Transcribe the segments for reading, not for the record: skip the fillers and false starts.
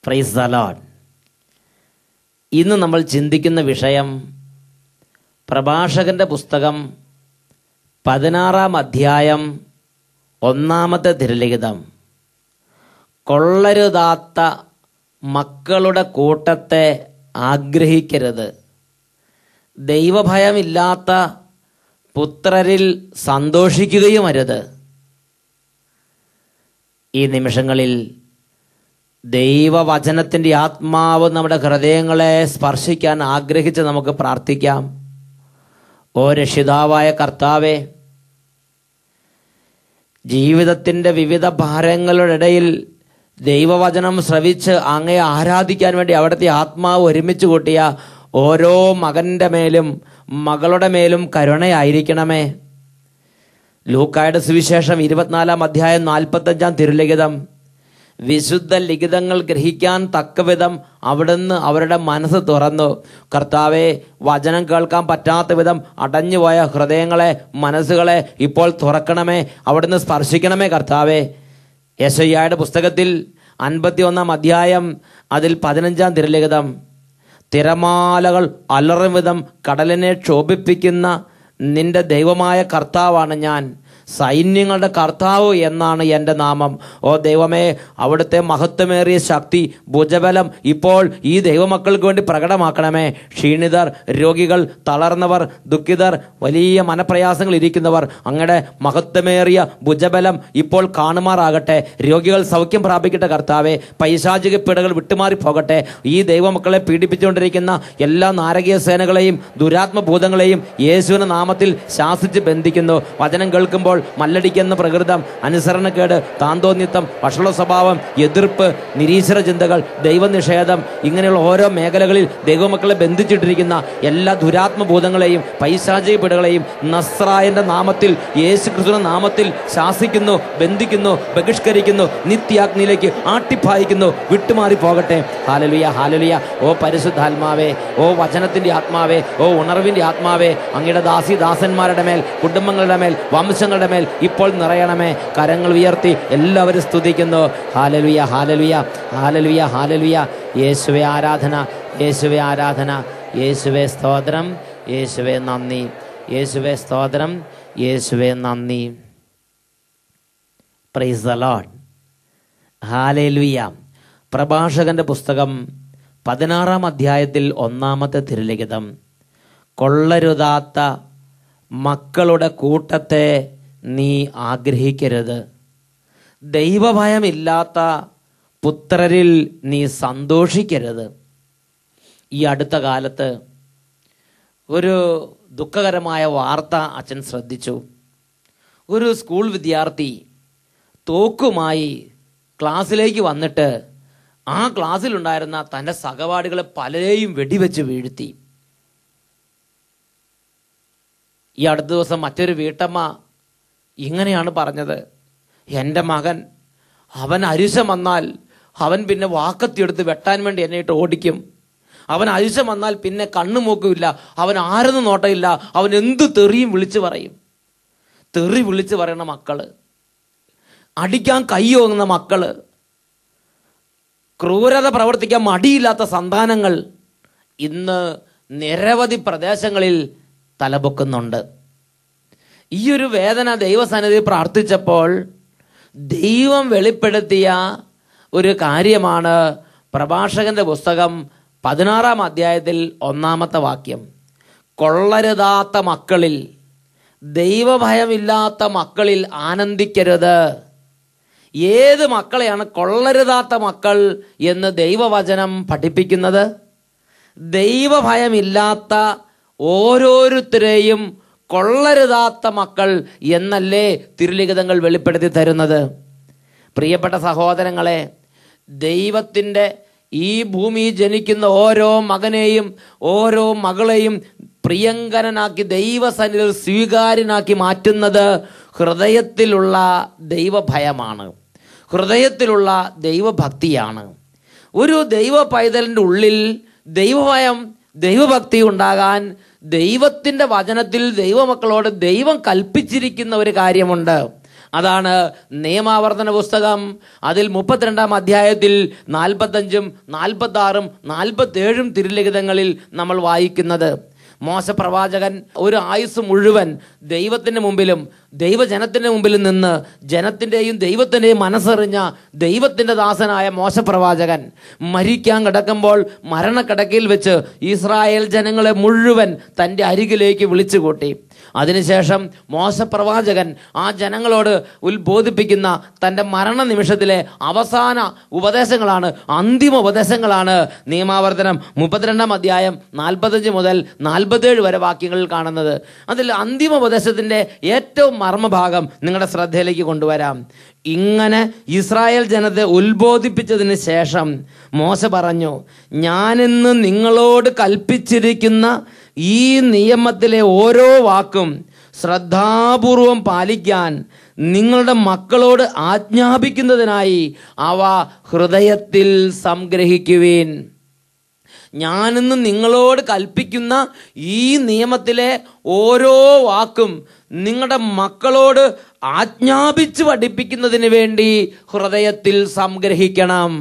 Price the Lord. ഇന്ന് നമ്മൾ ചിന്തിക്കുന്ന വിഷയം പ്രഭാഷകന്റെ പുസ്തകം 16-ാം അധ്യായം 1-ാമത്തെ തിരുലിഖിതം. കൊള്ളരുതാത്ത മക്കളുടെ കൂട്ടത്തെ ആഗ്രഹിക്കരുത്, ദൈവഭയമില്ലാത്ത പുത്രരിൽ സന്തോഷിക്കുകയുമരുത്. ഈ നിമിഷങ്ങളിൽ ദൈവവചനത്തിൻ്റെ ആത്മാവ് നമ്മുടെ ഹൃദയങ്ങളെ സ്പർശിക്കാൻ ആഗ്രഹിച്ച് നമുക്ക് പ്രാർത്ഥിക്കാം. ഓ രക്ഷിതാവായ കർത്താവേ, ജീവിതത്തിൻ്റെ വിവിധ ഭാരങ്ങളുടെ ഇടയിൽ ദൈവവചനം ശ്രവിച്ച് അങ്ങയെ ആരാധിക്കാൻ വേണ്ടി അവിടുത്തെ ആത്മാവ് ഒരുമിച്ച് കൂട്ടിയ ഓരോ മകൻ്റെ മേലും മകളുടെ മേലും കരുണയായിരിക്കണമേ. ലൂക്കായുടെ സുവിശേഷം 24-ാം അധ്യായം 45-ാം തിരുലിഖിതം. വിശുദ്ധ ലിഖിതങ്ങൾ ഗ്രഹിക്കാൻ തക്കവിധം അവിടുന്ന് അവരുടെ മനസ്സ് തുറന്നു. കർത്താവെ, വചനം കേൾക്കാൻ പറ്റാത്ത വിധം അടഞ്ഞുപോയ ഹൃദയങ്ങളെ, മനസ്സുകളെ ഇപ്പോൾ തുറക്കണമേ, അവിടുന്ന് സ്പർശിക്കണമേ കർത്താവെ. യെശയ്യായുടെ പുസ്തകത്തിൽ 51-ാം അധ്യായം അതിൽ 15-ാം തിരുലിഖിതം. തിരമാലകൾ അലറും വിധം കടലിനെ ക്ഷോഭിപ്പിക്കുന്ന നിന്റെ ദൈവമായ കർത്താവാണ് ഞാൻ, സൈന്യങ്ങളുടെ കർത്താവ് എന്നാണ് എൻ്റെ നാമം. ഓ ദൈവമേ, അവിടുത്തെ മഹത്വമേറിയ ശക്തി, ഭുജബലം ഇപ്പോൾ ഈ ദൈവമക്കൾക്ക് വേണ്ടി പ്രകടമാക്കണമേ. ക്ഷീണിതർ, രോഗികൾ, തളർന്നവർ, ദുഃഖിതർ, വലിയ മനപ്രയാസങ്ങൾ ഇരിക്കുന്നവർ അങ്ങയുടെ മഹത്വമേറിയ ഭുജബലം ഇപ്പോൾ കാണുമാറാകട്ടെ. രോഗികൾ സൗഖ്യം പ്രാപിക്കട്ടെ കർത്താവെ. പൈശാചിക പീഡകൾ വിട്ടുമാറി പോകട്ടെ. ഈ ദൈവമക്കളെ പീഡിപ്പിച്ചുകൊണ്ടിരിക്കുന്ന എല്ലാ നാരകീയ സേനകളെയും ദുരാത്മഭൂതങ്ങളെയും യേശുവിന്റെ നാമത്തിൽ ശാസിച്ച് ബന്ധിക്കുന്നു. വചനം കേൾക്കുമ്പോൾ മല്ലടിക്കുന്ന പ്രകൃതം, അനുസരണക്കേട്, താന്തോന്യത്വം, വഷള സ്വഭാവം, എതിർപ്പ്, നിരീശ്വര ചിന്തകൾ, ദൈവനിഷേധം, ഇങ്ങനെയുള്ള ഓരോ മേഖലകളിൽ ദൈവമക്കളെ ബന്ധിച്ചിട്ടിരിക്കുന്ന എല്ലാ ദുരാത്മഭൂതങ്ങളെയും പൈശാചിക പീഡകളെയും നസ്രായന്റെ നാമത്തിൽ, യേശു ക്രിസ്തുവിന്റെ നാമത്തിൽ ശാസിക്കുന്നു, ബന്ധിക്കുന്നു, ബഹിഷ്കരിക്കുന്നു, നിത്യാഗ്നിയിലേക്ക് ആട്ടിപ്പായിക്കുന്നു. വിട്ടുമാറി പോകട്ടെ. Hallelujah, hallelujah. ഓ പരിശുദ്ധാത്മാവേ, ഓ വചനത്തിന്റെ ആത്മാവേ, ഓ ഉണർവിന്റെ ആത്മാവേ, അങ്ങയുടെ ദാസന്മാരുടെ മേൽ, കുടുംബങ്ങളുടെ മേൽ, വംശങ്ങളുടെ മേൽ ഇപ്പോൾ നിറയണമേ. കരങ്ങൾ ഉയർത്തി എല്ലാവരും സ്തുതിക്കുന്നു. Hallelujah, hallelujah, hallelujah, hallelujah. യേശുവേ ആരാധന, യേശുവേ ആരാധന, യേശുവേ സ്തോത്രം, യേശുവേ നന്ദി, യേശുവേ സ്തോത്രം, യേശുവേ നന്ദി. Price the Lord. ഹല്ലേലൂയ. പ്രഭാഷകന്റെ പുസ്തകം 16-ാം അധ്യായത്തിൽ 1-ാമത്തെ തിരുലിഖിതം. കൊള്ളരുതാത്ത മക്കളുടെ കൂട്ടത്തെ നീ ആഗ്രഹിക്കരുത്, ദൈവഭയമില്ലാത്ത പുത്രരിൽ നീ സന്തോഷിക്കരുത്. ഈ അടുത്ത കാലത്ത് ഒരു ദുഃഖകരമായ വാർത്ത അച്ഛൻ ശ്രദ്ധിച്ചു. ഒരു സ്കൂൾ വിദ്യാർത്ഥി തോക്കുമായി ക്ലാസ്സിലേക്ക് വന്നിട്ട് ആ ക്ലാസ്സിലുണ്ടായിരുന്ന തൻ്റെ സഹപാഠികളെ പലരെയും വെടിവെച്ച് വീഴ്ത്തി. ഈ അടുത്ത ദിവസം മറ്റൊരു വീട്ടമ്മ ഇങ്ങനെയാണ് പറഞ്ഞത്: എൻ്റെ മകൻ, അവൻ അരിശം വന്നാൽ അവൻ പിന്നെ വാക്കത്തിയെടുത്ത് വെട്ടാൻ വേണ്ടി എന്നെ ഇട്ട് ഓടിക്കും. അവൻ അരിശം വന്നാൽ പിന്നെ കണ്ണുമൂക്കില്ല, അവൻ ആരെന്ന് നോട്ടമില്ല, അവൻ എന്ത് തെറിയും വിളിച്ചു പറയും. തെറി വിളിച്ചു പറയുന്ന മക്കള്, അടിക്കാൻ കൈയോങ്ങുന്ന മക്കള്, ക്രൂരത പ്രവർത്തിക്കാൻ മടിയില്ലാത്ത സന്താനങ്ങൾ ഇന്ന് നിരവധി പ്രദേശങ്ങളിൽ തലപൊക്കുന്നുണ്ട്. ഈ ഒരു വേദന ദൈവസന്നിധി പ്രാർത്ഥിച്ചപ്പോൾ ദൈവം വെളിപ്പെടുത്തിയ ഒരു കാര്യമാണ് പ്രഭാഷകന്റെ പുസ്തകം 16-ാം അധ്യായത്തിൽ 1-ാമത്തെ വാക്യം. കൊള്ളരുതാത്ത മക്കളിൽ, ദൈവഭയമില്ലാത്ത മക്കളിൽ ആനന്ദിക്കരുത്. ഏത് മക്കളെയാണ് കൊള്ളരുതാത്ത മക്കൾ എന്ന് ദൈവവചനം പഠിപ്പിക്കുന്നത്? ദൈവഭയമില്ലാത്ത ഓരോരുത്തരെയും കൊള്ളരുതാത്ത മക്കൾ എന്നല്ലേ തിരുലിഖിതങ്ങൾ വെളിപ്പെടുത്തി തരുന്നത്? പ്രിയപ്പെട്ട സഹോദരങ്ങളെ, ദൈവത്തിൻ്റെ ഈ ഭൂമി ജനിക്കുന്ന ഓരോ മകനെയും ഓരോ മകളെയും പ്രിയങ്കരനാക്കി ദൈവസന്നിധിയിൽ സ്വീകാര്യനാക്കി മാറ്റുന്നത് ഹൃദയത്തിലുള്ള ദൈവഭയമാണ്, ഹൃദയത്തിലുള്ള ദൈവഭക്തിയാണ്. ഒരു ദൈവ പൈതലിൻ്റെ ഉള്ളിൽ ദൈവഭയം, ദൈവഭക്തി ഉണ്ടാകാൻ ദൈവത്തിൻ്റെ വചനത്തിൽ ദൈവമക്കളോട് ദൈവം കൽപ്പിച്ചിരിക്കുന്ന ഒരു കാര്യമുണ്ട്. അതാണ് നിയമാവർത്തന പുസ്തകം. അതിൽ 32-ാം അധ്യായത്തിൽ 45-ഉം 46-ഉം 47-ഉം തിരുലിഖിതങ്ങളിൽ നമ്മൾ വായിക്കുന്നത്. മോശ പ്രവാചകൻ ഒരു ആയുസ് മുഴുവൻ ദൈവത്തിൻ്റെ മുമ്പിലും ദൈവജനത്തിൻ്റെ മുമ്പിലും നിന്ന് ജനത്തിൻ്റെയും ദൈവത്തിൻ്റെയും മനസ്സറിഞ്ഞ ദൈവത്തിൻ്റെ ദാസനായ മോശ പ്രവാചകൻ മരിക്കാൻ കിടക്കുമ്പോൾ മരണക്കിടക്കയിൽ വെച്ച് ഇസ്രായേൽ ജനങ്ങളെ മുഴുവൻ തൻ്റെ അരികിലേക്ക് വിളിച്ചു കൂട്ടി. അതിനുശേഷം മോശ പ്രവാചകൻ ആ ജനങ്ങളോട് ഉത്ബോധിപ്പിക്കുന്ന തൻ്റെ മരണനിമിഷത്തിലെ അവസാന ഉപദേശങ്ങളാണ്, അന്തിമ ഉപദേശങ്ങളാണ് നിയമാവർത്തനം 32-ാം അധ്യായം 45 മുതൽ 47 വരെ വാക്യങ്ങളിൽ കാണുന്നത്. അതിൽ അന്തിമ ഉപദേശത്തിൻ്റെ ഏറ്റവും മർമ്മഭാഗം നിങ്ങളുടെ ശ്രദ്ധയിലേക്ക് കൊണ്ടുവരാം. ഇങ്ങനെ ഇസ്രായേൽ ജനത്തെ ഉത്ബോധിപ്പിച്ചതിന് ശേഷം മോശ പറഞ്ഞു, ഞാനിന്ന് നിങ്ങളോട് കൽപ്പിച്ചിരിക്കുന്ന ഈ നിയമത്തിലെ ഓരോ വാക്കും ശ്രദ്ധാപൂർവം പാലിക്കാൻ നിങ്ങളുടെ മക്കളോട് ആജ്ഞാപിക്കുന്നതിനായി അവ ഹൃദയത്തിൽ സംഗ്രഹിക്കുവിൻ. ഞാനിന്ന് നിങ്ങളോട് കൽപ്പിക്കുന്ന ഈ നിയമത്തിലെ ഓരോ വാക്കും നിങ്ങളുടെ മക്കളോട് ആജ്ഞാപിച്ച് പഠിപ്പിക്കുന്നതിന് വേണ്ടി ഹൃദയത്തിൽ സംഗ്രഹിക്കണം.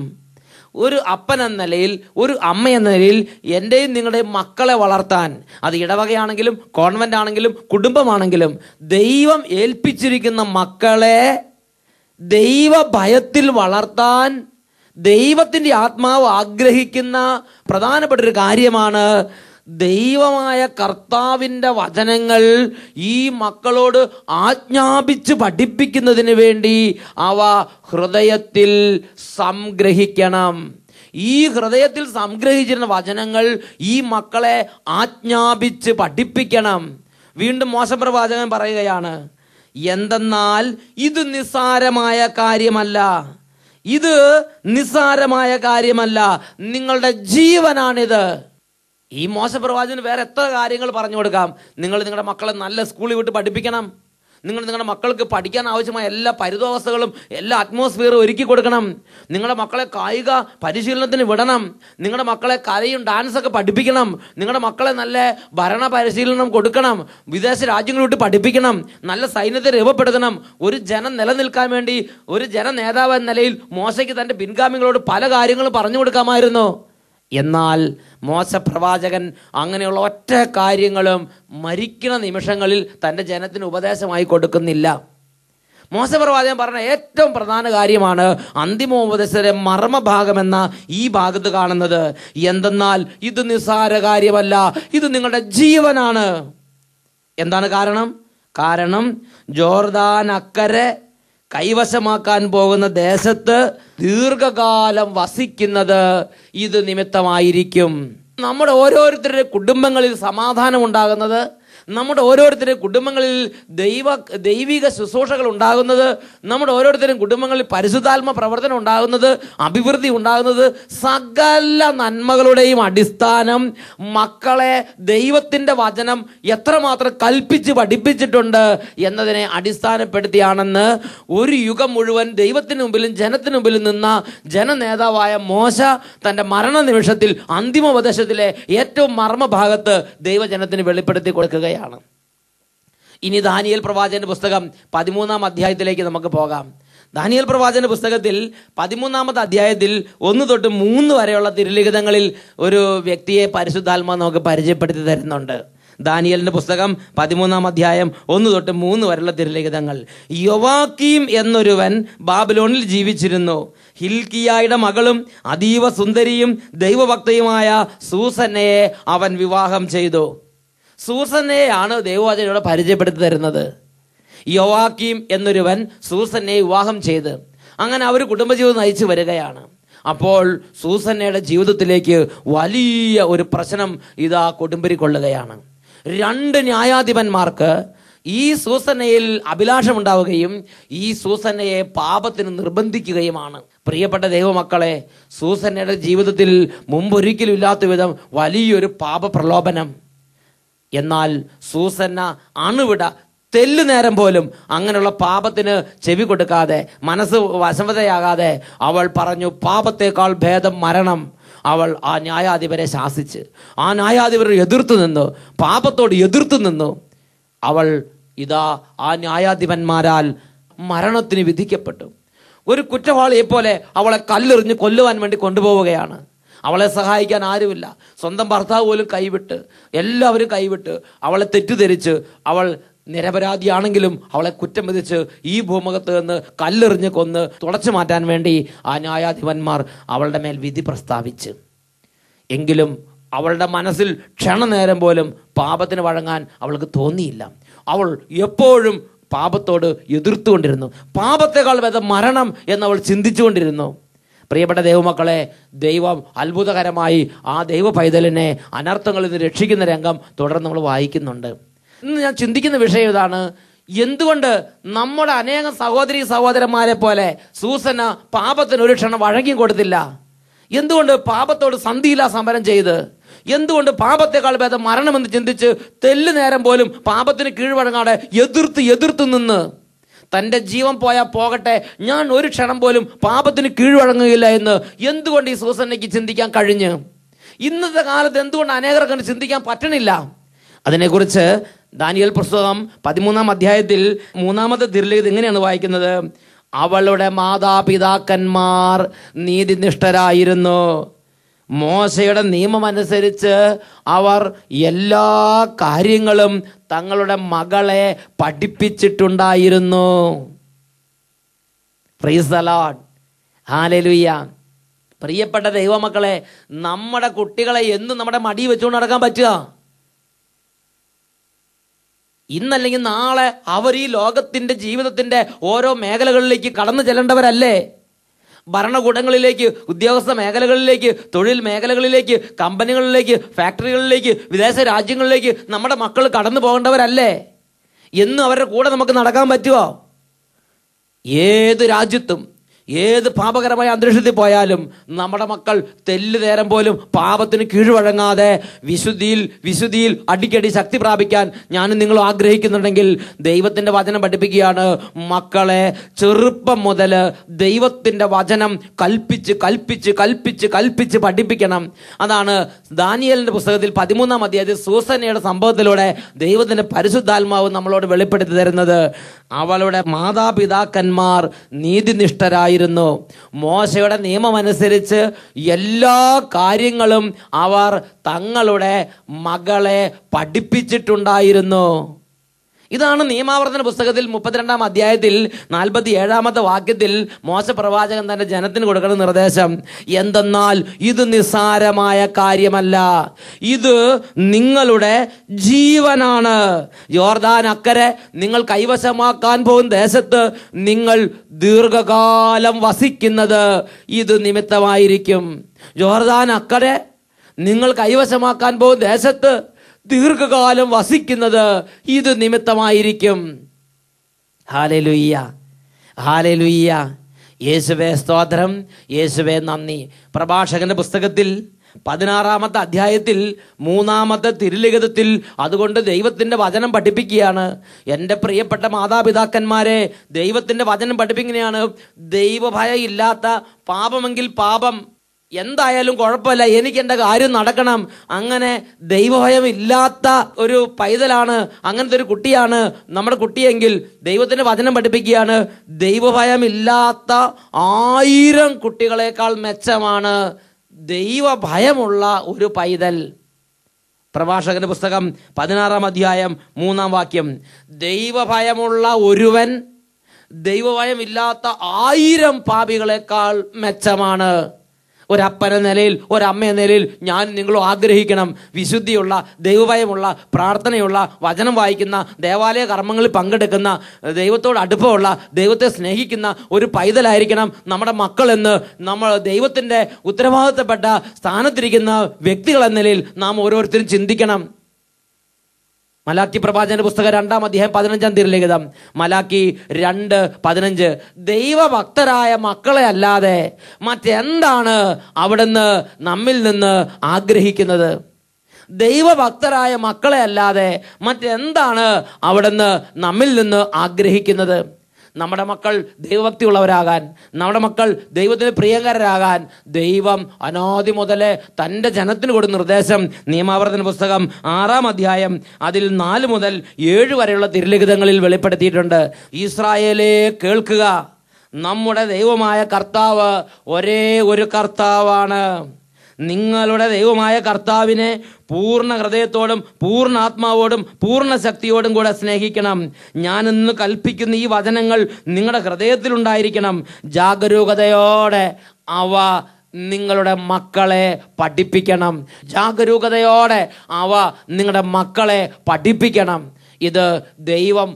ഒരു അപ്പൻ എന്ന നിലയിൽ, ഒരു അമ്മ എന്ന നിലയിൽ എൻ്റെയും നിങ്ങളുടെയും മക്കളെ വളർത്താൻ, അത് ഇടവകയാണെങ്കിലും കോൺവെൻ്റ് ആണെങ്കിലും കുടുംബമാണെങ്കിലും, ദൈവം ഏൽപ്പിച്ചിരിക്കുന്ന മക്കളെ ദൈവഭയത്തിൽ വളർത്താൻ ദൈവത്തിൻ്റെ ആത്മാവ് ആഗ്രഹിക്കുന്ന പ്രധാനപ്പെട്ടൊരു കാര്യമാണ് ദൈവമായ കർത്താവിൻ്റെ വചനങ്ങൾ ഈ മക്കളോട് ആജ്ഞാപിച്ച് പഠിപ്പിക്കുന്നതിന് വേണ്ടി അവ ഹൃദയത്തിൽ സംഗ്രഹിക്കണം. ഈ ഹൃദയത്തിൽ സംഗ്രഹിച്ചിരുന്ന വചനങ്ങൾ ഈ മക്കളെ ആജ്ഞാപിച്ച് പഠിപ്പിക്കണം. വീണ്ടും മോശ പ്രവാചകൻ പറയുകയാണ്, എന്തെന്നാൽ ഇത് നിസ്സാരമായ കാര്യമല്ല, ഇത് നിസ്സാരമായ കാര്യമല്ല, നിങ്ങളുടെ ജീവനാണിത്. ഈ മോശ പ്രവാചകന് വേറെ എത്ര കാര്യങ്ങൾ പറഞ്ഞു കൊടുക്കാം. നിങ്ങൾ നിങ്ങളുടെ മക്കളെ നല്ല സ്കൂളിൽ വിട്ട് പഠിപ്പിക്കണം. നിങ്ങൾ നിങ്ങളുടെ മക്കൾക്ക് പഠിക്കാൻ ആവശ്യമായ എല്ലാ പരിതോവസ്ഥകളും എല്ലാ അറ്റ്മോസ്ഫിയറും ഒരുക്കി കൊടുക്കണം. നിങ്ങളുടെ മക്കളെ കായിക പരിശീലനത്തിന് വിടണം. നിങ്ങളുടെ മക്കളെ കലയും ഡാൻസൊക്കെ പഠിപ്പിക്കണം. നിങ്ങളുടെ മക്കളെ നല്ല ഭരണ പരിശീലനം കൊടുക്കണം. വിദേശ രാജ്യങ്ങളിൽ വിട്ട് പഠിപ്പിക്കണം. നല്ല സൈന്യത്തെ രൂപപ്പെടുത്തണം. ഒരു ജനം നിലനിൽക്കാൻ വേണ്ടി ഒരു ജനനേതാവ് എന്ന നിലയിൽ മോശയ്ക്ക് തൻ്റെ പിൻഗാമികളോട് പല കാര്യങ്ങളും പറഞ്ഞു കൊടുക്കാമായിരുന്നു. എന്നാൽ മോശ പ്രവാചകൻ അങ്ങനെയുള്ള ഒറ്റ കാര്യങ്ങളും മരിക്കുന്ന നിമിഷങ്ങളിൽ തൻ്റെ ജനത്തിന് ഉപദേശമായി കൊടുക്കുന്നില്ല. മോശ പ്രവാചകൻ പറഞ്ഞ ഏറ്റവും പ്രധാന കാര്യമാണ് അന്തിമോപദേശത്തിലെ മർമ്മഭാഗമെന്ന ഈ ഭാഗത്ത് കാണുന്നത്. എന്തെന്നാൽ ഇത് നിസ്സാര കാര്യമല്ല, ഇത് നിങ്ങളുടെ ജീവനാണ്. എന്താണ് കാരണം? കാരണം ജോർദാൻ അക്കരെ കൈവശമാക്കാൻ പോകുന്ന ദേശത്ത് ദീർഘകാലം വസിക്കുന്നത് ഇത് നിമിത്തമായിരിക്കും. നമ്മുടെ ഓരോരുത്തരുടെ കുടുംബങ്ങളിൽ സമാധാനം ഉണ്ടാകുന്നത്, നമ്മുടെ ഓരോരുത്തരുടെയും കുടുംബങ്ങളിൽ ദൈവിക ശുശ്രൂഷകൾ ഉണ്ടാകുന്നത്, നമ്മുടെ ഓരോരുത്തരുടെയും കുടുംബങ്ങളിൽ പരിശുദ്ധാത്മ പ്രവർത്തനം ഉണ്ടാകുന്നത്, അഭിവൃദ്ധി ഉണ്ടാകുന്നത്, സകല നന്മകളുടെയും അടിസ്ഥാനം മക്കളെ ദൈവത്തിൻ്റെ വചനം എത്രമാത്രം കൽപ്പിച്ച് പഠിപ്പിച്ചിട്ടുണ്ട് എന്നതിനെ അടിസ്ഥാനപ്പെടുത്തിയാണെന്ന് ഒരു യുഗം മുഴുവൻ ദൈവത്തിന് മുമ്പിലും ജനത്തിന് മുമ്പിലും നിന്ന ജനനേതാവായ മോശ തൻ്റെ മരണനിമിഷത്തിൽ അന്തിമോപദേശത്തിലെ ഏറ്റവും മർമ്മഭാഗത്ത് ദൈവജനത്തിന് വെളിപ്പെടുത്തി കൊടുക്കുകയാണ്. ഇനി ദാനിയേൽ പ്രവാചകന്റെ പുസ്തകം 13-ാം അധ്യായത്തിലേക്ക് നമുക്ക് പോകാം. ദാനിയേൽ പ്രവാചകന്റെ പുസ്തകത്തിൽ 13-ാമത്തെ അധ്യായത്തിൽ 1 തൊട്ട് 3 വരെയുള്ള തിരുലിഖിതങ്ങളിൽ ഒരു വ്യക്തിയെ പരിശുദ്ധാത്മാവ് നമുക്ക് പരിചയപ്പെടുത്തി തരുന്നുണ്ട്. ദാനിയേലിന്റെ പുസ്തകം 13-ാം അധ്യായം 1 തൊട്ട് 3 വരെയുള്ള തിരുലിഖിതങ്ങൾ. യോവാക്കീം എന്നൊരുവൻ ബാബിലോണിൽ ജീവിച്ചിരുന്നു. ഹിൽക്കിയായുടെ മകളും അതീവ സുന്ദരിയും ദൈവഭക്തയുമായ സൂസന്നയെ അവൻ വിവാഹം ചെയ്തു. സൂസന്നയെയാണ് ദൈവവചനയോടെ പരിചയപ്പെടുത്തി തരുന്നത്. യോവാക്കീം എന്നൊരുവൻ സൂസന്നയെ വിവാഹം ചെയ്ത് അങ്ങനെ അവർ കുടുംബജീവിതം നയിച്ചു വരികയാണ്. അപ്പോൾ സൂസന്നയുടെ ജീവിതത്തിലേക്ക് വലിയ ഒരു പ്രശ്നം ഇതാ കൊടുമ്പിരിക്കൊള്ളുകയാണ്. 2 ന്യായാധിപന്മാർക്ക് ഈ സൂസന്നയിൽ അഭിലാഷമുണ്ടാവുകയും ഈ സൂസന്നയെ പാപത്തിന് നിർബന്ധിക്കുകയുമാണ്. പ്രിയപ്പെട്ട ദൈവമക്കളെ, സൂസന്നയുടെ ജീവിതത്തിൽ മുമ്പൊരിക്കലും ഇല്ലാത്ത വിധം വലിയൊരു പാപ പ്രലോഭനം. എന്നാൽ സൂസന്ന അണുവിട തെല്ലു നേരം പോലും അങ്ങനെയുള്ള പാപത്തിന് ചെവി കൊടുക്കാതെ, മനസ്സ് വശമതയാകാതെ അവൾ പറഞ്ഞു, പാപത്തേക്കാൾ ഭേദം മരണം. അവൾ ആ ന്യായാധിപരെ ശാസിച്ച് ആ ന്യായാധിപരെ എതിർത്തു നിന്നു, പാപത്തോട് എതിർത്തു നിന്നു. അവൾ ഇതാ ആ ന്യായാധിപന്മാരാൽ മരണത്തിന് വിധിക്കപ്പെട്ടു. ഒരു കുറ്റവാളിയെപ്പോലെ അവളെ കല്ലെറിഞ്ഞ് കൊല്ലുവാൻ വേണ്ടി കൊണ്ടുപോവുകയാണ്. അവളെ സഹായിക്കാൻ ആരുമില്ല. സ്വന്തം ഭർത്താവ് പോലും കൈവിട്ട്, എല്ലാവരും കൈവിട്ട്, അവളെ തെറ്റിദ്ധരിച്ച്, അവൾ നിരപരാധിയാണെങ്കിലും അവളെ കുറ്റം വിധിച്ച് ഈ ഭൂമുഖത്ത് നിന്ന് കല്ലെറിഞ്ഞ് കൊന്ന് തുടച്ചു മാറ്റാൻ വേണ്ടി ആ ന്യായാധിപന്മാർ അവളുടെ മേൽ വിധി പ്രസ്താവിച്ച്. എങ്കിലും അവളുടെ മനസ്സിൽ ക്ഷണനേരം പോലും പാപത്തിന് വഴങ്ങാൻ അവൾക്ക് തോന്നിയില്ല. അവൾ എപ്പോഴും പാപത്തോട് എതിർത്തുകൊണ്ടിരുന്നു. പാപത്തെക്കാൾ ഭേദം മരണം എന്നവൾ ചിന്തിച്ചുകൊണ്ടിരുന്നു. പ്രിയപ്പെട്ട ദൈവമക്കളെ, ദൈവം അത്ഭുതകരമായി ആ ദൈവ പൈതലിനെ അനർത്ഥങ്ങളിൽ നിന്ന് രക്ഷിക്കുന്ന രംഗം തുടർന്ന് നമ്മൾ വായിക്കുന്നുണ്ട്. ഇന്ന് ഞാൻ ചിന്തിക്കുന്ന വിഷയം ഇതാണ്: എന്തുകൊണ്ട് നമ്മുടെ അനേകം സഹോദരീ സഹോദരന്മാരെ പോലെ സൂസന പാപത്തിന് ഒരു ക്ഷണം വഴങ്ങി കൊടുത്തില്ല? എന്തുകൊണ്ട് പാപത്തോട് സന്ധിയില്ലാ സമരം ചെയ്ത്? എന്തുകൊണ്ട് ഭേദം മരണമെന്ന് ചിന്തിച്ച് തെല്ലു നേരം പോലും പാപത്തിന് കീഴ്വഴങ്ങാതെ എതിർത്ത് നിന്ന് തൻ്റെ ജീവൻ പോയാൽ പോകട്ടെ, ഞാൻ ഒരു ക്ഷണം പോലും പാപത്തിന് കീഴ്വഴങ്ങുകയില്ല എന്ന് എന്തുകൊണ്ട് ഈ സൂസന്നയ്ക്ക് ചിന്തിക്കാൻ കഴിഞ്ഞ്? ഇന്നത്തെ കാലത്ത് എന്തുകൊണ്ട് അനേകർക്ക് ചിന്തിക്കാൻ പറ്റണില്ല? അതിനെക്കുറിച്ച് ദാനിയേൽ പുസ്തകം 13-ാം അധ്യായത്തിൽ 3-ാമത്തെ തിരുലിഖിതം ഇങ്ങനെയാണ് വായിക്കുന്നത്: അവളുടെ മാതാപിതാക്കന്മാർ നീതിനിഷ്ഠരായിരുന്നു. മോശയുടെ നിയമമനുസരിച്ച് അവർ എല്ലാ കാര്യങ്ങളും തങ്ങളുടെ മകളെ പഠിപ്പിച്ചിട്ടുണ്ടായിരുന്നു. Praise the Lord, hallelujah. പ്രിയപ്പെട്ട ദൈവമക്കളെ, നമ്മുടെ കുട്ടികളെ എന്നും നമ്മുടെ മടി വെച്ചുകൊണ്ട് നടക്കാൻ പറ്റുക? ഇന്നല്ലെങ്കിൽ നാളെ അവർ ഈ ലോകത്തിൻ്റെ ജീവിതത്തിൻ്റെ ഓരോ മേഖലകളിലേക്ക് കടന്നു ചെല്ലേണ്ടവരല്ലേ? ഭരണകൂടങ്ങളിലേക്ക്, ഉദ്യോഗസ്ഥ മേഖലകളിലേക്ക്, തൊഴിൽ മേഖലകളിലേക്ക്, കമ്പനികളിലേക്ക്, ഫാക്ടറികളിലേക്ക്, വിദേശ രാജ്യങ്ങളിലേക്ക് നമ്മുടെ മക്കൾ കടന്നു പോകേണ്ടവരല്ലേ? എന്നും അവരുടെ കൂടെ നമുക്ക് നടക്കാൻ പറ്റുമോ? ഏത് രാജ്യത്തും ഏത് പാപകരമായ അന്തരീക്ഷത്തിൽ പോയാലും നമ്മുടെ മക്കൾ തെല്ലു നേരം പോലും പാപത്തിന് കീഴ്വഴങ്ങാതെ വിശുദ്ധിയിൽ അടിക്കടി ശക്തി പ്രാപിക്കാൻ ഞാനും നിങ്ങളും ആഗ്രഹിക്കുന്നുണ്ടെങ്കിൽ ദൈവത്തിൻ്റെ വചനം പഠിപ്പിക്കുകയാണ്: മക്കളെ ചെറുപ്പം മുതൽ ദൈവത്തിൻ്റെ വചനം കൽപ്പിച്ച് പഠിപ്പിക്കണം. അതാണ് ദാനിയേലിൻ്റെ പുസ്തകത്തിൽ 13-ാം അധ്യായത്തിൽ സൂസന്നയുടെ സംഭവത്തിലൂടെ ദൈവത്തിൻ്റെ പരിശുദ്ധാത്മാവ് നമ്മളോട് വെളിപ്പെടുത്തി തരുന്നത്. അവളുടെ മാതാപിതാക്കന്മാർ നീതിനിഷ്ഠരായി. മോശയുടെ നിയമമനുസരിച്ച് എല്ലാ കാര്യങ്ങളും അവർ തങ്ങളുടെ മകളെ പഠിപ്പിച്ചിട്ടുണ്ടായിരുന്നു. ഇതാണ് നിയമാവർത്തന പുസ്തകത്തിൽ 32-ാം അധ്യായത്തിൽ 47-ാമത്തെ വാക്യത്തിൽ മോശ പ്രവാചകൻ തന്റെ ജനത്തിന് കൊടുക്കുന്ന നിർദ്ദേശം എന്തെന്നാൽ, ഇത് നിസ്സാരമായ കാര്യമല്ല, ഇത് നിങ്ങളുടെ ജീവനാണ്. യോർദാൻ അക്കരെ നിങ്ങൾ കൈവശമാക്കാൻ പോകുന്ന ദേശത്ത് നിങ്ങൾ ദീർഘകാലം വസിക്കുന്നത് ഇത് നിമിത്തമായിരിക്കും. യോർദാൻ അക്കരെ നിങ്ങൾ കൈവശമാക്കാൻ പോകുന്ന ദേശത്ത് ദീർഘകാലം വസിക്കുന്നത് ഇത് നിമിത്തമായിരിക്കും. Hallelujah, hallelujah. യേശുവേ സ്തോത്രം, യേശുവേ നന്ദി. പ്രഭാഷകന്റെ പുസ്തകത്തിൽ 16-ാമത്തെ അധ്യായത്തിൽ 3-ാമത്തെ തിരുലിഖിതത്തിൽ അതുകൊണ്ട് ദൈവത്തിൻ്റെ വചനം പഠിപ്പിക്കുകയാണ്. എൻ്റെ പ്രിയപ്പെട്ട മാതാപിതാക്കന്മാരെ, ദൈവത്തിൻ്റെ വചനം പഠിപ്പിക്കുകയാണ്: ദൈവഭയം ഇല്ലാത്ത, പാപമെങ്കിൽ പാപം, എന്തായാലും കുഴപ്പമില്ല, എനിക്ക് എൻ്റെ കാര്യം നടക്കണം, അങ്ങനെ ദൈവഭയം ഇല്ലാത്ത ഒരു പൈതലാണ്, അങ്ങനത്തെ ഒരു കുട്ടിയാണ് നമ്മുടെ കുട്ടിയെങ്കിൽ ദൈവത്തിൻ്റെ വചനം പഠിപ്പിക്കുകയാണ്: ദൈവഭയം ഇല്ലാത്ത 1000 കുട്ടികളെക്കാൾ മെച്ചമാണ് ദൈവഭയമുള്ള ഒരു പൈതൽ. പ്രഭാഷകന്റെ പുസ്തകം 16-ാം അധ്യായം 3-ാം വാക്യം: ദൈവഭയമുള്ള ഒരുവൻ ദൈവഭയമില്ലാത്ത 1000 പാപികളെക്കാൾ മെച്ചമാണ്. ഒരപ്പന നിലയിൽ, ഒരമ്മ നിലയിൽ ഞാൻ നിങ്ങളും ആഗ്രഹിക്കണം, വിശുദ്ധിയുള്ള, ദൈവഭയമുള്ള, പ്രാർത്ഥനയുള്ള, വചനം വായിക്കുന്ന, ദേവാലയ കർമ്മങ്ങളിൽ പങ്കെടുക്കുന്ന, ദൈവത്തോട് അടുപ്പമുള്ള, ദൈവത്തെ സ്നേഹിക്കുന്ന ഒരു പൈതലായിരിക്കണം നമ്മുടെ മക്കളെന്ന് നമ്മൾ ദൈവത്തിൻ്റെ ഉത്തരവാദിത്തപ്പെട്ട സ്ഥാനത്തിരിക്കുന്ന വ്യക്തികൾ എന്ന നിലയിൽ നാം ഓരോരുത്തരും ചിന്തിക്കണം. മലാക്കി പ്രവാചകന്റെ പുസ്തകം 2-ാം അധ്യായം 15-ാം തിരുലിഖിതം, മലാക്കി 2:15: ദൈവഭക്തരായ മക്കളെ അല്ലാതെ മറ്റെന്താണ് അവിടുന്ന് നമ്മിൽ നിന്ന് ആഗ്രഹിക്കുന്നത്? ദൈവഭക്തരായ മക്കളെ അല്ലാതെ മറ്റെന്താണ് അവിടുന്ന് നമ്മിൽ നിന്ന് ആഗ്രഹിക്കുന്നത്? നമ്മുടെ മക്കൾ ദൈവഭക്തിയുള്ളവരാകാൻ, നമ്മുടെ മക്കൾ ദൈവത്തിന് പ്രിയങ്കരരാകാൻ ദൈവം അനാദി മുതലേ തൻ്റെ ജനത്തിന് കൊടുത്ത നിർദ്ദേശം നിയമാവർത്തന പുസ്തകം 6-ാം അധ്യായം അതിൽ 4 മുതൽ 7 വരെയുള്ള തിരുലിഖിതങ്ങളിൽ വെളിപ്പെടുത്തിയിട്ടുണ്ട്. ഇസ്രായേലേ കേൾക്കുക, നമ്മുടെ ദൈവമായ കർത്താവ് ഒരേ ഒരു കർത്താവാണ്. നിങ്ങളുടെ ദൈവമായ കർത്താവിനെ പൂർണ്ണ ഹൃദയത്തോടും പൂർണ്ണ ആത്മാവോടും പൂർണ്ണ ശക്തിയോടും കൂടെ സ്നേഹിക്കണം. ഞാനിന്ന് കൽപ്പിക്കുന്ന ഈ വചനങ്ങൾ നിങ്ങളുടെ ഹൃദയത്തിലുണ്ടായിരിക്കണം. ജാഗരൂകതയോടെ അവ നിങ്ങളുടെ മക്കളെ പഠിപ്പിക്കണം. ജാഗരൂകതയോടെ അവ നിങ്ങളുടെ മക്കളെ പഠിപ്പിക്കണം. ഇത് ദൈവം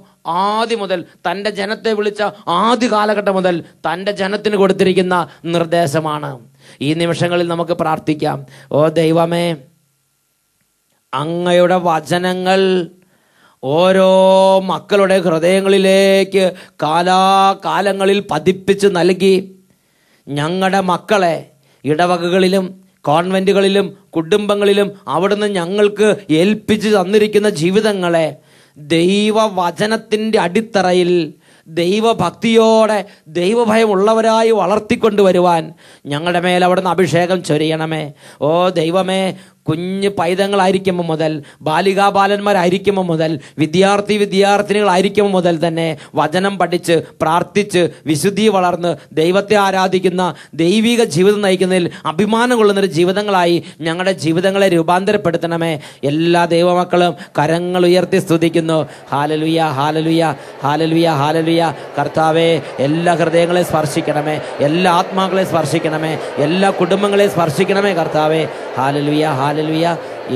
ആദ്യം മുതൽ തൻ്റെ ജനത്തെ വിളിച്ച ആദ്യ കാലഘട്ടം മുതൽ തൻ്റെ ജനത്തിന് കൊടുത്തിരിക്കുന്ന നിർദ്ദേശമാണ്. ഈ നിമിഷങ്ങളിൽ നമുക്ക് പ്രാർത്ഥിക്കാം. ഓ ദൈവമേ, അങ്ങയുടെ വചനങ്ങൾ ഓരോ മക്കളുടെ ഹൃദയങ്ങളിലേക്ക് കാലാകാലങ്ങളിൽ പതിപ്പിച്ച് നൽകി ഞങ്ങളുടെ മക്കളെ ഇടവകകളിലും കോൺവെന്റുകളിലും കുടുംബങ്ങളിലും അവിടുന്ന് ഞങ്ങൾക്ക് ഏൽപ്പിച്ച് തന്നിരിക്കുന്ന ജീവിതങ്ങളെ ദൈവവചനത്തിൻ്റെ അടിത്തറയിൽ ദൈവഭക്തിയോടെ ദൈവഭയമുള്ളവരായി വളർത്തിക്കൊണ്ടുവരുവാൻ ഞങ്ങളുടെ മേൽ അവിടുന്ന് അഭിഷേകം ചൊരിയണമേ. ഓ ദൈവമേ, കുഞ്ഞ് പൈതങ്ങളായിരിക്കുമ്പോൾ മുതൽ, ബാലികാബാലന്മാരായിരിക്കുമ്പോൾ മുതൽ, വിദ്യാർത്ഥിനികളായിരിക്കുമ്പോൾ മുതൽ തന്നെ വചനം പഠിച്ച് പ്രാർത്ഥിച്ച് വിശുദ്ധി വളർന്ന് ദൈവത്തെ ആരാധിക്കുന്ന ദൈവിക ജീവിതം നയിക്കുന്നതിൽ അഭിമാനം കൊള്ളുന്നൊരു ജീവിതങ്ങളായി ഞങ്ങളുടെ ജീവിതങ്ങളെ രൂപാന്തരപ്പെടുത്തണമേ. എല്ലാ ദൈവമക്കളും കരങ്ങൾ ഉയർത്തി സ്തുതിക്കുന്നു. ഹാലലുയ, ഹാലലുയ, ഹാലലുയ, ഹാലലുയ. കർത്താവേ, എല്ലാ ഹൃദയങ്ങളെ സ്പർശിക്കണമേ, എല്ലാ ആത്മാക്കളെ സ്പർശിക്കണമേ, എല്ലാ കുടുംബങ്ങളെ സ്പർശിക്കണമേ കർത്താവേ. ഹാലലുയ, ഹാലലുയ.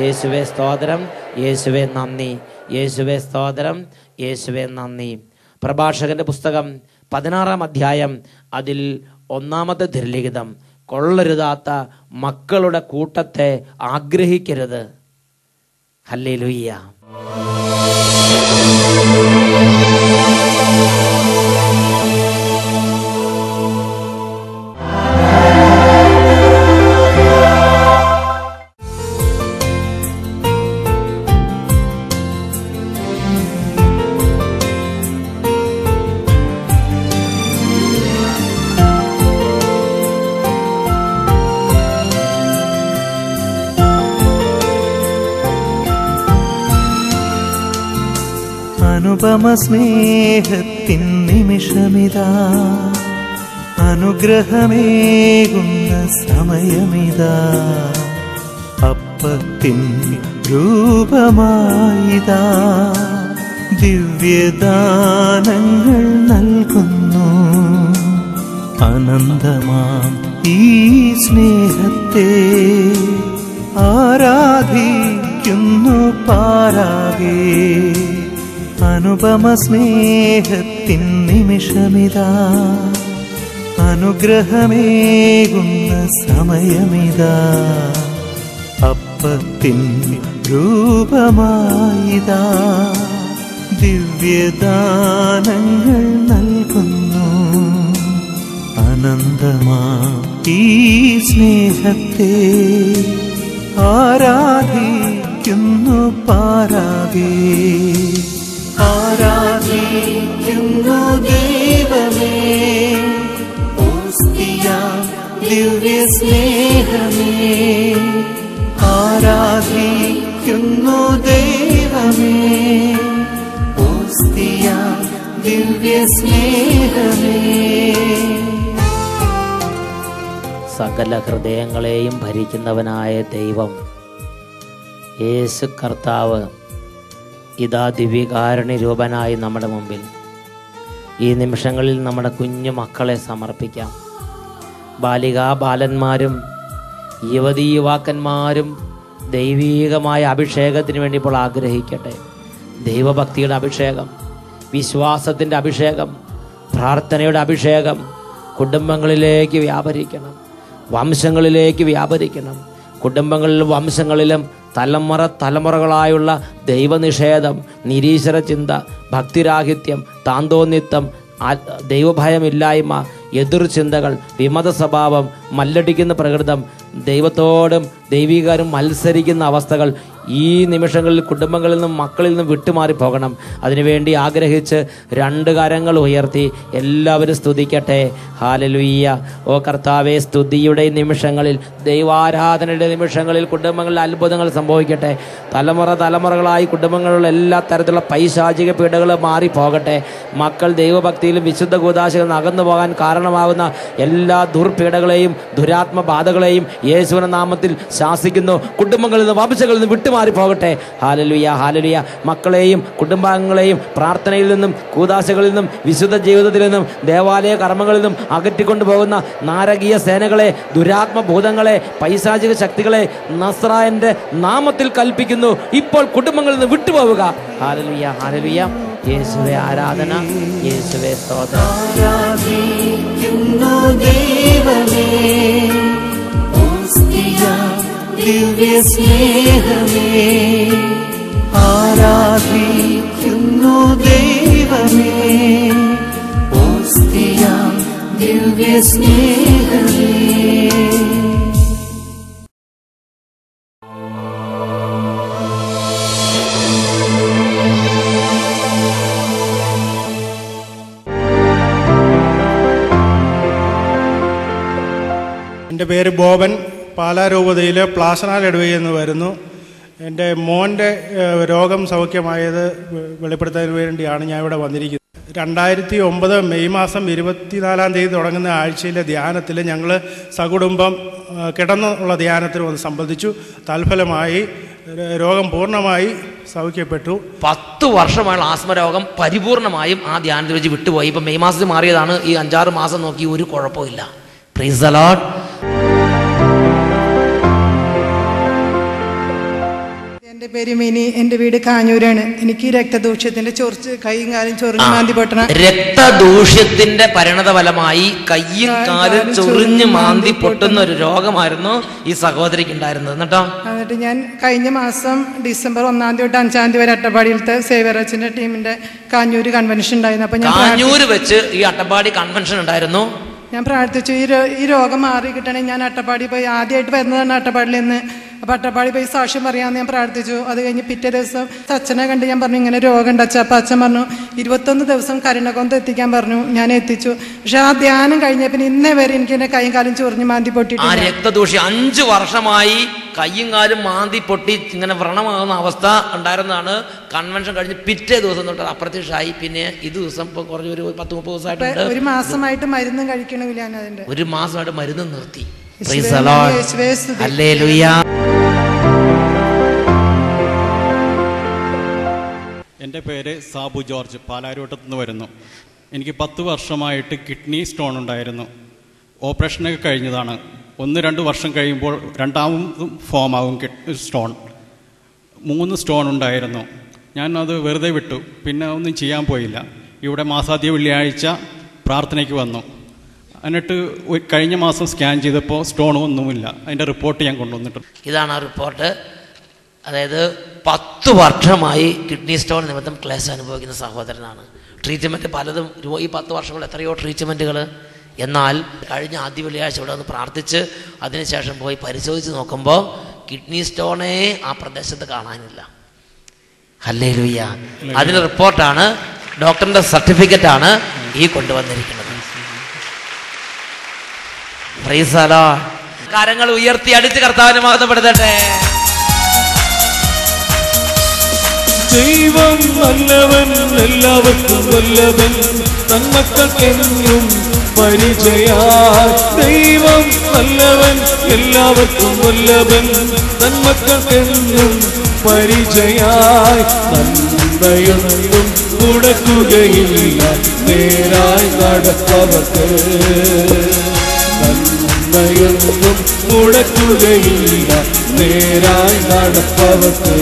യേശുവേ സ്തോത്രം, യേശുവേ നന്ദി, യേശുവേ സ്തോത്രം, യേശുവേ നന്ദി. പ്രഭാഷകന്റെ പുസ്തകം 16-ാം അധ്യായം അതിൽ 1-ാമത്തെ തിരുലിഖിതം, കൊള്ളരുതാത്ത മക്കളുടെ കൂട്ടത്തെ ആഗ്രഹിക്കരുത്. ഹല്ലേലൂയ. അനുപമ സ്നേഹത്തിൻ നിമിഷമിതാ, അനുഗ്രഹമേകുന്ന സമയമിതാ, അപ്പത്തിൻ രൂപമായിതാ, ദിവ്യദാനങ്ങൾ നൽകുന്നു. അനന്തമാം ഈ സ്നേഹത്തെ ആരാധിക്കുന്നു പാരാകെ. അനുപമ സ്നേഹത്തിൻ നിമിഷമിതാ, അനുഗ്രഹമേകുന്ന സമയമിതാ, അപ്പത്തിൻ രൂപമായിതാ, ദിവ്യദാനങ്ങൾ നൽകുന്നു. അനന്തമാ ഈ സ്നേഹത്തെ ആരാധിക്കുന്നു പാരാകെ. ആരാധിക്കുന്നു ദൈവമേ, ദിവ്യ സ്നേഹമേ. ആരാധിക്കുന്നു ദൈവമേ, ദിവ്യ സ്നേഹമേ. സകല ഹൃദയങ്ങളെയും ഭരിക്കുന്നവനായ ദൈവം യേശു കർത്താവ് ഇതാ ദിവ്യകാരുണ്യ രൂപനായി നമ്മുടെ മുമ്പിൽ. ഈ നിമിഷങ്ങളിൽ നമ്മുടെ കുഞ്ഞു മക്കളെ സമർപ്പിക്കാം. ബാലികാബാലന്മാരും യുവതീ യുവാക്കന്മാരും ദൈവീകമായ അഭിഷേകത്തിന് വേണ്ടി ഇപ്പോൾ ആഗ്രഹിക്കട്ടെ. ദൈവഭക്തിയുടെ അഭിഷേകം, വിശ്വാസത്തിൻ്റെ അഭിഷേകം, പ്രാർത്ഥനയുടെ അഭിഷേകം കുടുംബങ്ങളിലേക്ക് വ്യാപരിക്കണം, വംശങ്ങളിലേക്ക് വ്യാപരിക്കണം. കുടുംബങ്ങളിലും വംശങ്ങളിലും തലമുറകളായുള്ള ദൈവനിഷേധം, നിരീശ്വര ചിന്ത, ഭക്തിരാഹിത്യം, താന്തോന്നിത്വം, ദൈവഭയമില്ലായ്മ എതിർ ചിന്തകൾ, വിമത സ്വഭാവം, മല്ലടിക്കുന്ന പ്രകൃതം, ദൈവത്തോടും ദൈവികാരും മത്സരിക്കുന്ന അവസ്ഥകൾ ഈ നിമിഷങ്ങളിൽ കുടുംബങ്ങളിൽ നിന്നും മക്കളിൽ നിന്നും വിട്ടുമാറി പോകണം. അതിനുവേണ്ടി ആഗ്രഹിച്ച് 2 കരങ്ങൾ ഉയർത്തി എല്ലാവരും സ്തുതിക്കട്ടെ. ഹല്ലേലൂയ. ഓ കർത്താവേ, സ്തുതിയുടെ നിമിഷങ്ങളിൽ, ദൈവാരാധനയുടെ നിമിഷങ്ങളിൽ കുടുംബങ്ങളിൽ അത്ഭുതങ്ങൾ സംഭവിക്കട്ടെ. തലമുറകളായി കുടുംബങ്ങളിലുള്ള എല്ലാ തരത്തിലുള്ള പൈശാചിക പീഡകൾ മാറിപ്പോകട്ടെ. മക്കൾ ദൈവഭക്തിയിലും വിശുദ്ധ കൂദാശയിൽ നിന്ന് അകന്നു പോകാൻ കാരണമാകുന്ന എല്ലാ ദുർപീഡകളെയും ദുരാത്മബാധകളെയും യേശുവിന്റെ നാമത്തിൽ ശാസിക്കുന്നു. കുടുംബങ്ങളിൽ നിന്ന് വംശങ്ങളിൽ നിന്ന് വിട്ടുമാറി പോകട്ടെ. Hallelujah, hallelujah. മക്കളെയും കുടുംബാംഗങ്ങളെയും പ്രാർത്ഥനയിൽ നിന്നും കൂദാശകളിൽ നിന്നും വിശുദ്ധ ജീവിതത്തിൽ നിന്നും ദേവാലയ കർമ്മങ്ങളിൽ നിന്നും അകറ്റിക്കൊണ്ടു പോകുന്ന നാരകീയ സേനകളെ, ദുരാത്മഭൂതങ്ങളെ, പൈശാചിക ശക്തികളെ നസ്രായന്റെ നാമത്തിൽ കൽപ്പിക്കുന്നു. ഇപ്പോൾ കുടുംബങ്ങളിൽ നിന്ന് വിട്ടുപോവുക. Hallelujah, hallelujah. യേശുവേ ആരാധന, യേശുവേ സ്തോത്രം. ദിവ്യ സ്നേഹമേ, ആരാധിക്കുന്നു ദൈവമേ, ഓസ്തിയാം ദിവ്യ സ്നേഹമേ. എൻ്റെ പേര് ബോബൻ. പാലാരൂപതയിലെ പ്ലാസനാൽ ഇടവകയിൽ നിന്ന് വരുന്നു. എൻ്റെ മോൻ്റെ രോഗം സൗഖ്യമായത് വെളിപ്പെടുത്താൻ വേണ്ടിയാണ് ഞാൻ ഇവിടെ വന്നിരിക്കുന്നത്. 2009 മെയ് മാസം 24-ാം തീയതി തുടങ്ങുന്ന ആഴ്ചയിലെ ധ്യാനത്തിൽ ഞങ്ങൾ സകുടുംബം കിടന്നുള്ള ധ്യാനത്തിൽ വന്ന് സംബന്ധിച്ചു. തൽഫലമായി രോഗം പൂർണ്ണമായി സൗഖ്യപ്പെട്ടു. 10 വർഷമായുള്ള ആസ്മരോഗം പരിപൂർണമായും ആ ധ്യാനത്തിൽ വെച്ച് വിട്ടുപോയി. ഇപ്പം മെയ് മാസത്തിൽ മാറിയതാണ്. ഈ 5-6 മാസം നോക്കി ഒരു കുഴപ്പമില്ല. Price the Lord. എൻ്റെ പേര് മിനി. എൻ്റെ വീട് കാഞ്ഞൂരാണ്. എനിക്ക് രക്തദൂഷ്യത്തിന്റെ ചൊറിച്ച് കൈയും കാലും ചൊറിഞ്ഞ് മാന്തി പൊട്ടണ. രക്തദൂഷ്യത്തിന്റെ പരിണതഫലമായി കയ്യും കാലും ചൊറിഞ്ഞ് മാന്തി പൊട്ടുന്ന ഒരു രോഗമായിരുന്നു ഈ സഹോദരിക്ക് ഉണ്ടായിരുന്നത്. എന്നിട്ട് ഞാൻ കഴിഞ്ഞ മാസം ഡിസംബർ 1-ാം തീയതി തൊട്ട് 5-ാം തീയതി വരെ അട്ടപ്പാടിയിലത്തെ സേവ്യറച്ചന്റെ ടീമിന്റെ കാഞ്ഞൂര് കൺവെൻഷൻ ഉണ്ടായിരുന്നു. അപ്പൊ ഞാൻ കാഞ്ഞൂര് വെച്ച് ഈ അട്ടപ്പാടി കൺവെൻഷൻ ഉണ്ടായിരുന്നു. ഞാൻ പ്രാർത്ഥിച്ചു ഈ രോഗം മാറി കിട്ടണേ. ഞാൻ അട്ടപ്പാടി പോയി ആദ്യമായിട്ട് വരുന്നതാണ് അട്ടപ്പാടിയിൽ നിന്ന്. അപ്പം അട്ടപ്പാടി പോയി സാക്ഷ്യം പറയാമെന്ന് ഞാൻ പ്രാർത്ഥിച്ചു. അത് കഴിഞ്ഞ് പിറ്റേ ദിവസം അച്ഛനെ കണ്ട് ഞാൻ പറഞ്ഞു ഇങ്ങനെ രോഗം ഉണ്ട് അച്ഛാ. അപ്പം അച്ഛൻ പറഞ്ഞു 21 ദിവസം കരുണകൊന്ത് എത്തിക്കാൻ പറഞ്ഞു. ഞാൻ എത്തിച്ചു. പക്ഷെ ആ ധ്യാനം കഴിഞ്ഞ പിന്നെ ഇന്നേ വരെ എനിക്ക് എൻ്റെ കൈയും കാലും ചൊറിഞ്ഞ് മാന്തി പൊട്ടിയിട്ട് രക്തദൂഷ്യം 5 വർഷമായി കയ്യും കാലും മാന്തി പൊട്ടി ഇങ്ങനെ വ്രണമാകുന്ന അവസ്ഥ ഉണ്ടായിരുന്നതാണ്. കൺവെൻഷൻ കഴിഞ്ഞ് പിറ്റേ ദിവസം തൊട്ട് അപ്രത്യക്ഷമായി. പിന്നെ ഈ ദിവസം ഇപ്പോൾ കുറഞ്ഞ ഒരു 10-30 ദിവസമായിട്ട് 1 മാസമായിട്ട് മരുന്നും കഴിക്കണമില്ല. അതിന്റെ 1 മാസമായിട്ട് മരുന്ന് നിർത്തി. Price the Lord. ഹല്ലേലൂയ. എൻ്റെ പേര് സാബു ജോർജ്. പാലാരിവട്ടത്തു നിന്ന് വരുന്നു. എനിക്ക് 10 വർഷമായിട്ട് കിഡ്നി സ്റ്റോൺ ഉണ്ടായിരുന്നു. ഓപ്പറേഷനൊക്കെ കഴിഞ്ഞതാണ്. 1-2 വർഷം കഴിയുമ്പോൾ രണ്ടാമതും ഫോമാകും സ്റ്റോൺ. 3 സ്റ്റോൺ ഉണ്ടായിരുന്നു. ഞാൻ അത് വെറുതെ വിട്ടു. പിന്നെ ഒന്നും ചെയ്യാൻ പോയില്ല. ഇവിടെ മാസാദ്യ വെള്ളിയാഴ്ച പ്രാർത്ഥനയ്ക്ക് വന്നു. എന്നിട്ട് കഴിഞ്ഞ മാസം സ്കാൻ ചെയ്തപ്പോൾ സ്റ്റോൺ ഒന്നുമില്ല. അതിൻ്റെ റിപ്പോർട്ട് ഞാൻ കൊണ്ടുവന്നിട്ടുണ്ട്. ഇതാണ് ആ റിപ്പോർട്ട്. അതായത് 10 വർഷമായി കിഡ്നി സ്റ്റോൺ നിമിത്തം ക്ലേശം അനുഭവിക്കുന്ന സഹോദരനാണ്. ട്രീറ്റ്മെൻറ്റ് പലതും ഈ 10 വർഷം കൊണ്ട് എത്രയോ ട്രീറ്റ്മെൻറ്റുകൾ. എന്നാൽ കഴിഞ്ഞ ആദ്യ വെള്ളിയാഴ്ച ഇവിടെ ഒന്ന് പ്രാർത്ഥിച്ച് അതിനുശേഷം പോയി പരിശോധിച്ച് നോക്കുമ്പോൾ കിഡ്നി സ്റ്റോണേ ആ പ്രദേശത്ത് കാണാനില്ല. ഹല്ലേലൂയ. അതിന് റിപ്പോർട്ടാണ്, ഡോക്ടറിൻ്റെ സർട്ടിഫിക്കറ്റാണ് ഈ കൊണ്ടുവന്നിരിക്കുന്നത്. Price the Lord. കരങ്ങൾ ഉയർത്തി അടിച്ച് കർത്താവിനെ മഹത്വപ്പെടുത്തട്ടെ. ദൈവം നല്ലവൻ, എല്ലാവർക്കും വല്ലവൻ, തന്മക്കൾക്കെന്നും പരിചയാൽ. ദൈവം നല്ലവൻ, എല്ലാവർക്കും വല്ലവൻ, തന്മക്കൾക്കെന്നും പരിചയായി. നന്മയൊന്നും മുടക്കുകയില്ല നേരായി നടപ്പവർക്ക്. നന്മയൊന്നും മുടക്കുകയില്ല നേരായി നടപ്പവർക്ക്.